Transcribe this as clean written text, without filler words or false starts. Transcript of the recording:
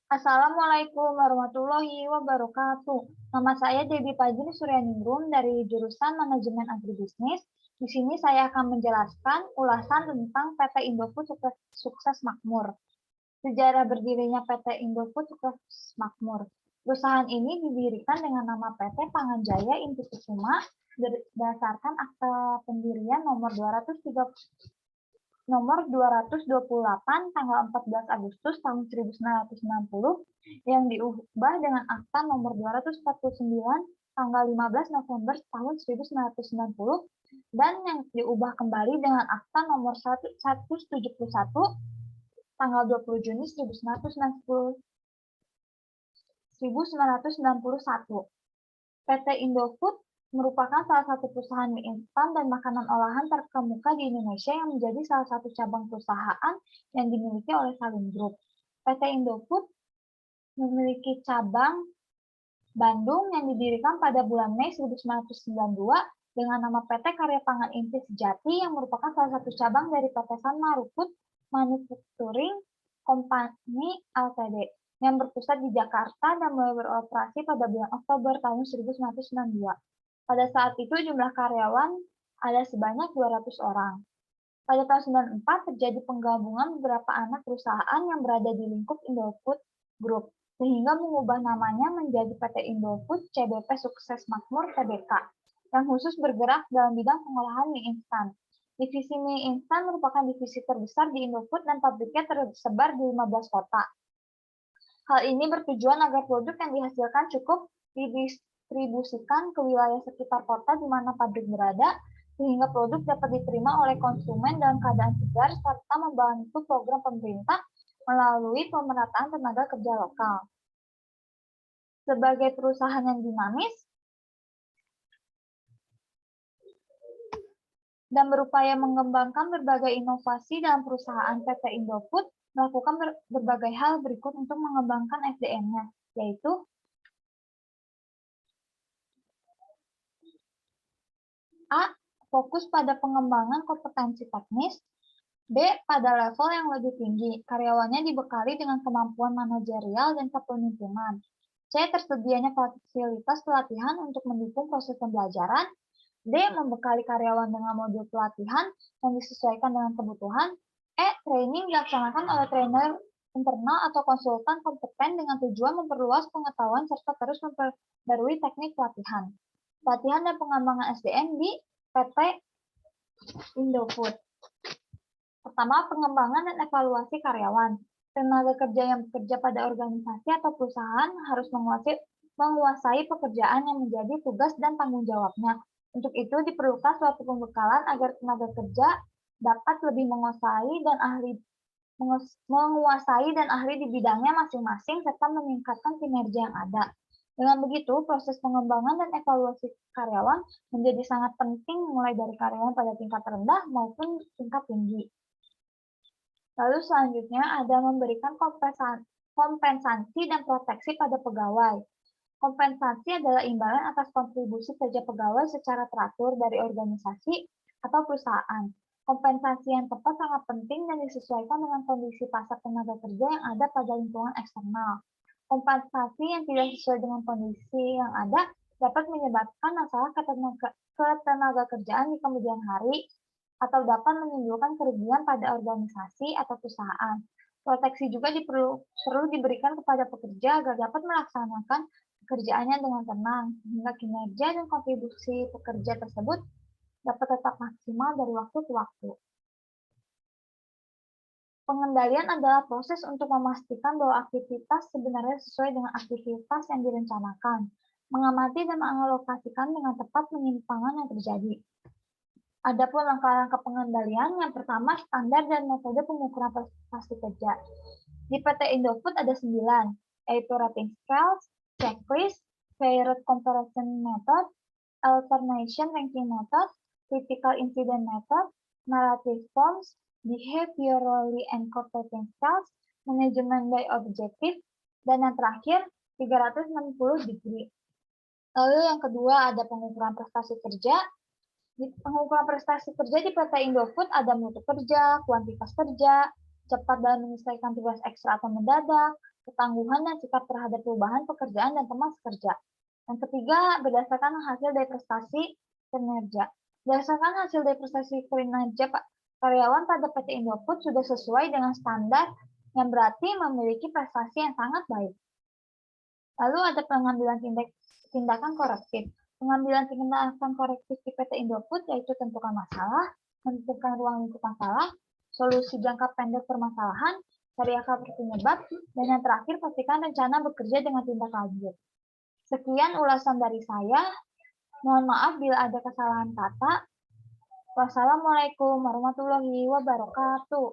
Assalamualaikum warahmatullahi wabarakatuh. Nama saya Debbie Fajri Suryaningrum dari jurusan Manajemen Agribisnis. Di sini saya akan menjelaskan ulasan tentang PT Indofood Sukses Makmur. Sejarah berdirinya PT Indofood Sukses Makmur. Perusahaan ini didirikan dengan nama PT Panganjaya Inti Kusuma berdasarkan akta pendirian nomor 228 tanggal 14 Agustus tahun 1990 yang diubah dengan akta nomor 249 tanggal 15 November tahun 1990 dan yang diubah kembali dengan akta nomor 171 tanggal 20 Juni 1991. PT Indofood merupakan salah satu perusahaan mie instan dan makanan olahan terkemuka di Indonesia yang menjadi salah satu cabang perusahaan yang dimiliki oleh Salim Group. PT Indofood memiliki cabang Bandung yang didirikan pada bulan Mei 1992 dengan nama PT Karya Pangan Inti Sejati yang merupakan salah satu cabang dari PT Sanma Ruput Manufacturing Company Ltd. yang berpusat di Jakarta dan mulai beroperasi pada bulan Oktober tahun 1992. Pada saat itu jumlah karyawan ada sebanyak 200 orang. Pada tahun 1994 terjadi penggabungan beberapa anak perusahaan yang berada di lingkup Indofood Group, sehingga mengubah namanya menjadi PT Indofood CBP Sukses Makmur Tbk, yang khusus bergerak dalam bidang pengolahan mie instan. Divisi mie instan merupakan divisi terbesar di Indofood dan pabriknya tersebar di 15 kota. Hal ini bertujuan agar produk yang dihasilkan cukup didistribusikan ke wilayah sekitar kota di mana pabrik berada, sehingga produk dapat diterima oleh konsumen dalam keadaan segar, serta membantu program pemerintah melalui pemerataan tenaga kerja lokal. Sebagai perusahaan yang dinamis dan berupaya mengembangkan berbagai inovasi dalam perusahaan PT Indofood, melakukan berbagai hal berikut untuk mengembangkan SDM-nya, yaitu A. Fokus pada pengembangan kompetensi teknis. B. Pada level yang lebih tinggi, karyawannya dibekali dengan kemampuan manajerial dan kepemimpinan. C. Tersedianya fasilitas pelatihan untuk mendukung proses pembelajaran. D. Membekali karyawan dengan modul pelatihan yang disesuaikan dengan kebutuhan. E. Training dilaksanakan oleh trainer internal atau konsultan kompeten dengan tujuan memperluas pengetahuan serta terus memperbarui teknik pelatihan. Pelatihan dan pengembangan SDM di PT Indofood. Pertama, pengembangan dan evaluasi karyawan. Tenaga kerja yang bekerja pada organisasi atau perusahaan harus menguasai pekerjaan yang menjadi tugas dan tanggung jawabnya. Untuk itu diperlukan suatu pembekalan agar tenaga kerja dapat lebih menguasai dan ahli di bidangnya masing-masing serta meningkatkan kinerja yang ada. Dengan begitu, proses pengembangan dan evaluasi karyawan menjadi sangat penting mulai dari karyawan pada tingkat rendah maupun tingkat tinggi. Lalu selanjutnya ada memberikan kompensasi dan proteksi pada pegawai. Kompensasi adalah imbalan atas kontribusi kerja pegawai secara teratur dari organisasi atau perusahaan. Kompensasi yang tepat sangat penting dan disesuaikan dengan kondisi pasar tenaga kerja yang ada pada lingkungan eksternal. Kompensasi yang tidak sesuai dengan kondisi yang ada dapat menyebabkan masalah ketenaga kerjaan di kemudian hari atau dapat menimbulkan kerugian pada organisasi atau perusahaan. Proteksi juga perlu diberikan kepada pekerja agar dapat melaksanakan pekerjaannya dengan tenang, sehingga kinerja dan kontribusi pekerja tersebut dapat tetap maksimal dari waktu ke waktu. Pengendalian adalah proses untuk memastikan bahwa aktivitas sebenarnya sesuai dengan aktivitas yang direncanakan, mengamati dan mengalokasikan dengan tepat penyimpangan yang terjadi. Adapun langkah-langkah pengendalian, yang pertama standar dan metode pengukuran prestasi kerja. Di PT Indofood ada 9, yaitu rating scales, checklist, fair rate comparison method, alternation ranking method, critical incident method, narrative forms, behaviorally encoded rating scales, management by objective, dan yang terakhir 360 degree. Lalu yang kedua ada pengukuran prestasi kerja. Di pengukuran prestasi kerja di PT Indofood ada mutu kerja, kuantitas kerja, cepat dalam menyelesaikan tugas ekstra atau mendadak, ketangguhan dan sikap terhadap perubahan pekerjaan dan teman sekerja. Yang ketiga, berdasarkan hasil dari prestasi kinerja. Berdasarkan hasil dari prestasi kinerja, karyawan pada PT Indofood sudah sesuai dengan standar yang berarti memiliki prestasi yang sangat baik. Lalu ada pengambilan tindakan korektif. Pengambilan tindakan korektif di PT Indofood yaitu tentukan masalah, menentukan ruang lingkup masalah, solusi jangka pendek permasalahan, cari akar penyebab, dan yang terakhir pastikan rencana bekerja dengan tindak lanjut. Sekian ulasan dari saya. Mohon maaf bila ada kesalahan kata. Wassalamualaikum warahmatullahi wabarakatuh.